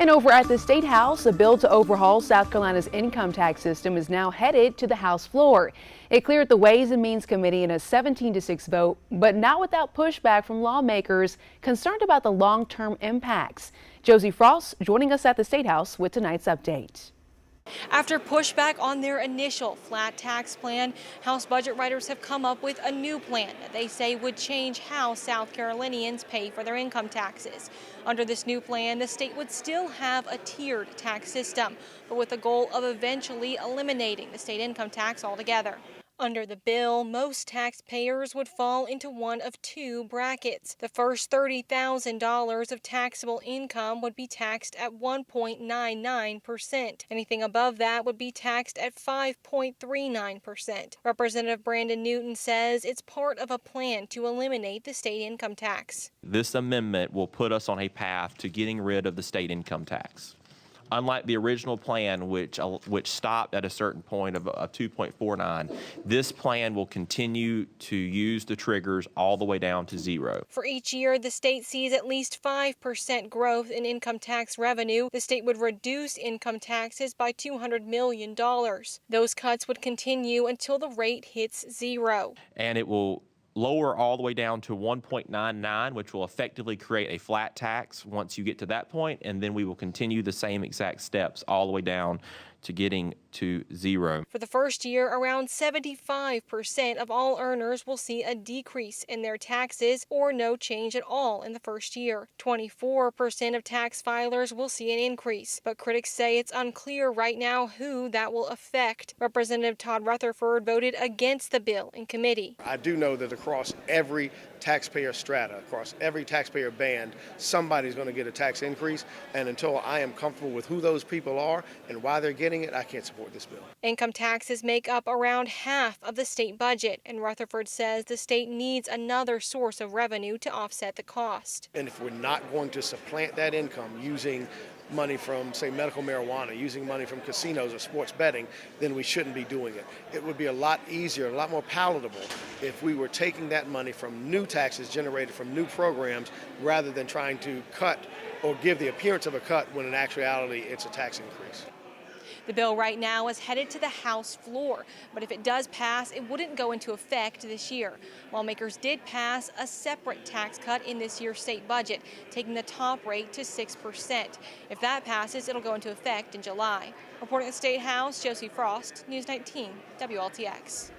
And over at the State House, a bill to overhaul South Carolina's income tax system is now headed to the House floor. It cleared the Ways and Means Committee in a 17-6 vote, but not without pushback from lawmakers concerned about the long-term impacts. Josie Frost joining us at the State House with tonight's update. After pushback on their initial flat tax plan, House budget writers have come up with a new plan that they say would change how South Carolinians pay for their income taxes. Under this new plan, the state would still have a tiered tax system, but with the goal of eventually eliminating the state income tax altogether. Under the bill, most taxpayers would fall into one of two brackets. The first $30,000 of taxable income would be taxed at 1.99%. Anything above that would be taxed at 5.39%. Representative Brandon Newton says it's part of a plan to eliminate the state income tax. This amendment will put us on a path to getting rid of the state income tax. Unlike the original plan, which stopped at a certain point of 2.49, this plan will continue to use the triggers all the way down to zero. For each year, the state sees at least 5% growth in income tax revenue. The state would reduce income taxes by $200 million. Those cuts would continue until the rate hits zero. And it will lower all the way down to 1.99, which will effectively create a flat tax once you get to that point, and then we will continue the same exact steps all the way down to getting to zero. For the first year, around 75% of all earners will see a decrease in their taxes or no change at all in the first year. 24% of tax filers will see an increase, but critics say it's unclear right now who that will affect. Representative Todd Rutherford voted against the bill in committee. I do know that across every taxpayer strata, across every taxpayer band, somebody's going to get a tax increase, and until I am comfortable with who those people are and why they're getting it, I can't support this bill. Income taxes make up around half of the state budget, and Rutherford says the state needs another source of revenue to offset the cost. And if we're not going to supplant that income using money from, say, medical marijuana, using money from casinos or sports betting, then we shouldn't be doing it. It would be a lot easier, a lot more palatable if we were taking that money from new taxes generated from new programs rather than trying to cut or give the appearance of a cut when in actuality it's a tax increase. The bill right now is headed to the House floor, but if it does pass, it wouldn't go into effect this year. Lawmakers did pass a separate tax cut in this year's state budget, taking the top rate to 6%. If that passes, it'll go into effect in July. Reporting at the State House, Josie Frost, News 19, WLTX.